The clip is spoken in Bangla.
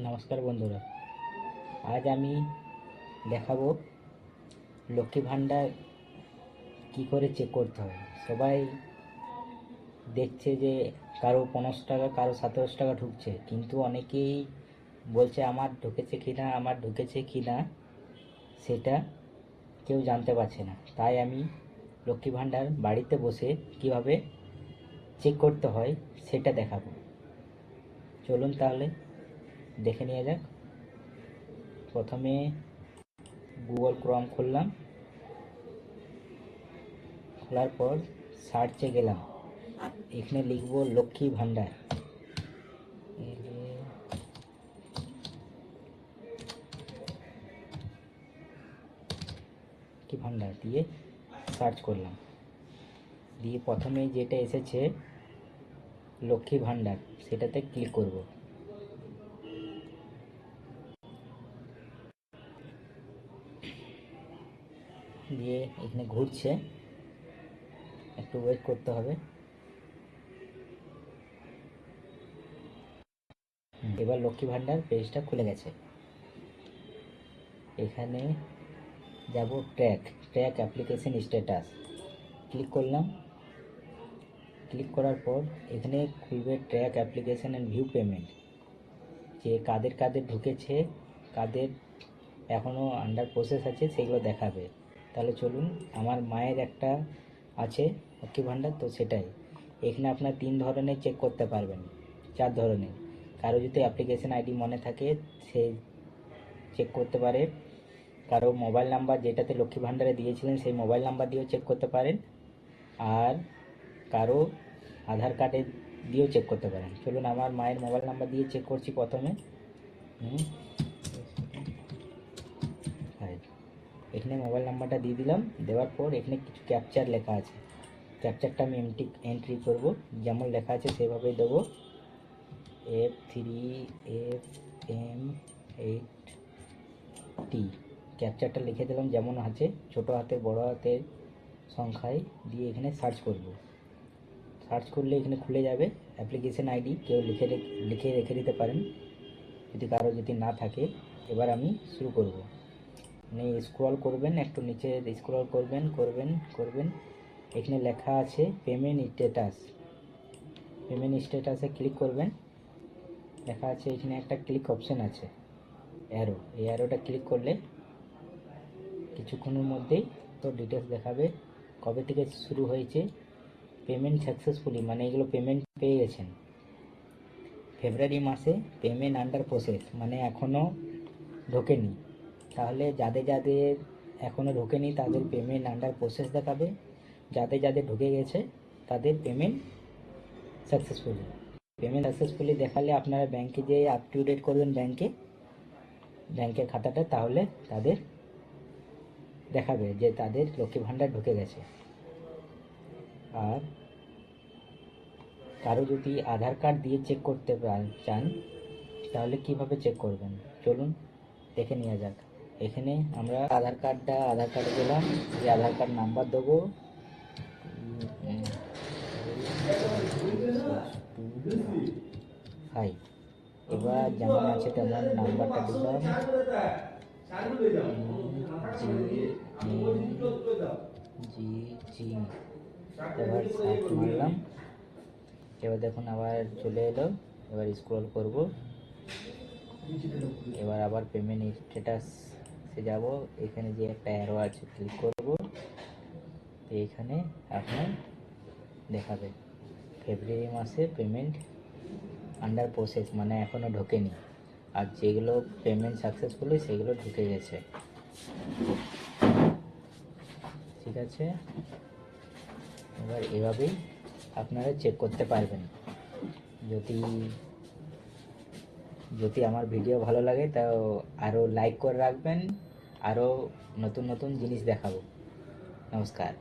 নমস্কার বন্ধুরা, আজ আমি দেখাবো লক্ষ্মী ভাণ্ডার কী করে চেক করতে হয়। সবাই দেখছে যে কারো 15 টাকা, কারো 17 টাকা ঢুকছে, কিন্তু অনেকেই বলছে আমার ঢুকেছে কি না সেটা কেউ জানতে পারছে না। তাই আমি লক্ষ্মী ভাণ্ডার বাড়িতে বসে কিভাবে চেক করতে হয় সেটা দেখাবো। চলুন তাহলে দেখে নেওয়া যাক। প্রথমে গুগল ক্রোম খুললাম, খোলার পর সার্চে গেলাম, এখানে লিখব লক্ষ্মী ভাণ্ডার। লক্ষ্মী ভাণ্ডার দিয়ে সার্চ করলাম, দিয়ে প্রথমে যেটা এসেছে লক্ষ্মী ভাণ্ডার সেটাতে ক্লিক করব। দিয়ে এখানে ঘুরছে, একটু ওয়েট করতে হবে। এবার লক্ষ্মী ভাণ্ডার পেজটা খুলে গেছে। এখানে যাব ট্র্যাক অ্যাপ্লিকেশন স্ট্যাটাস, ক্লিক করলাম। ক্লিক করার পর এখানে খুলবে track application and view payment, যে কাদের কাদের ঢুকেছে, কাদের এখনও আন্ডার প্রসেস আছে সেগুলো দেখাবে। তাহলে চলুন, আমার মায়ের একটা আছে লক্ষ্মী ভাণ্ডার, তো সেটাই। এখানে আপনার 3 ধরনের চেক করতে পারবেন, 4 ধরনের। কারো যদি অ্যাপ্লিকেশন আইডি মনে থাকে সে চেক করতে পারে, কারো মোবাইল নাম্বার যেটাতে লক্ষ্মী ভাণ্ডারে দিয়েছিলেন সেই মোবাইল নাম্বার দিয়েও চেক করতে পারেন, আর কারো আধার কার্ডে দিয়েও চেক করতে পারেন। চলুন আমার মায়ের মোবাইল নাম্বার দিয়ে চেক করছি প্রথমে। এখানে মোবাইল নাম্বারটা দিয়ে দিলাম। দেওয়ার পর এখানে কিছু ক্যাপচার লেখা আছে, ক্যাপচারটা আমি এন্ট্রি করব। যেমন লেখা আছে সেভাবেই দেবো। F3FM8T ক্যাপচারটা লিখে দিলাম যেমন আছে, ছোটো হাতের বড় হাতের সংখ্যায় দিয়ে এখানে সার্চ করব। সার্চ করলে এখানে খুলে যাবে অ্যাপ্লিকেশন আইডি, কেউ লিখে রেখে দিতে পারেন যদি কারো যদি না থাকে। এবার আমি শুরু করব। মানে স্ক্রল করবেন, একটু নিচে স্ক্রল করবেন। এখানে লেখা আছে পেমেন্ট স্ট্যাটাসে ক্লিক করবেন। লেখা আছে এখানে একটা ক্লিক অপশান আছে, অ্যারো, এই অ্যারোটা ক্লিক করলে কিছুক্ষণের মধ্যেই তো ডিটেলস দেখাবে কবে থেকে শুরু হয়েছে। পেমেন্ট সাকসেসফুলি, মানে এগুলো পেমেন্ট পেয়ে গেছেন। ফেব্রুয়ারি মাসে পেমেন্ট আন্ডার প্রসেস, মানে এখনও ঢোকেনি। তাহলে যাদের এখনও ঢোকেনি তাদের পেমেন্ট আন্ডার প্রসেস দেখাবে, যাদের ঢুকে গেছে তাদের পেমেন্ট সাকসেসফুলি দেখালে আপনারা ব্যাংকে যেয়ে আপ টু ডেট করবেন ব্যাংকের খাতাটা, তাহলে তাদের দেখাবে যে তাদের লক্ষ্মী ভাণ্ডার ঢুকে গেছে। আর কারো যদি আধার কার্ড দিয়ে চেক করতে চান তাহলে কিভাবে চেক করবেন চলুন দেখে নেওয়া যাক। এখানে আমরা আধার কার্ডে গেলাম, যে আধার কার্ড নাম্বার দেবো 5। এবার যেমন আছে তেমন নাম্বারটা দিলাম, GG। এবার সার্চ মারলাম, এবার দেখুন আবার চলে এলো। এবার স্ক্রল করব, এবার আবার পেমেন্ট স্ট্যাটাসে যাব। এখানে যে একটা অ্যারো আছে ক্লিক করব, এইখানে আপনার দেখাবে ফেব্রুয়ারি মাসে পেমেন্ট আন্ডার প্রসেস, মানে এখনও ঢোকেনি। আর যেগুলো পেমেন্ট সাকসেসফুলি সেগুলো ঢুকে গেছে। ঠিক আছে, এবার এভাবেই আপনারা চেক করতে পারবেন। যদি আমার ভিডিও ভালো লাগে তাও আরও লাইক করে রাখবেন, আরও নতুন নতুন জিনিস দেখাবো। নমস্কার।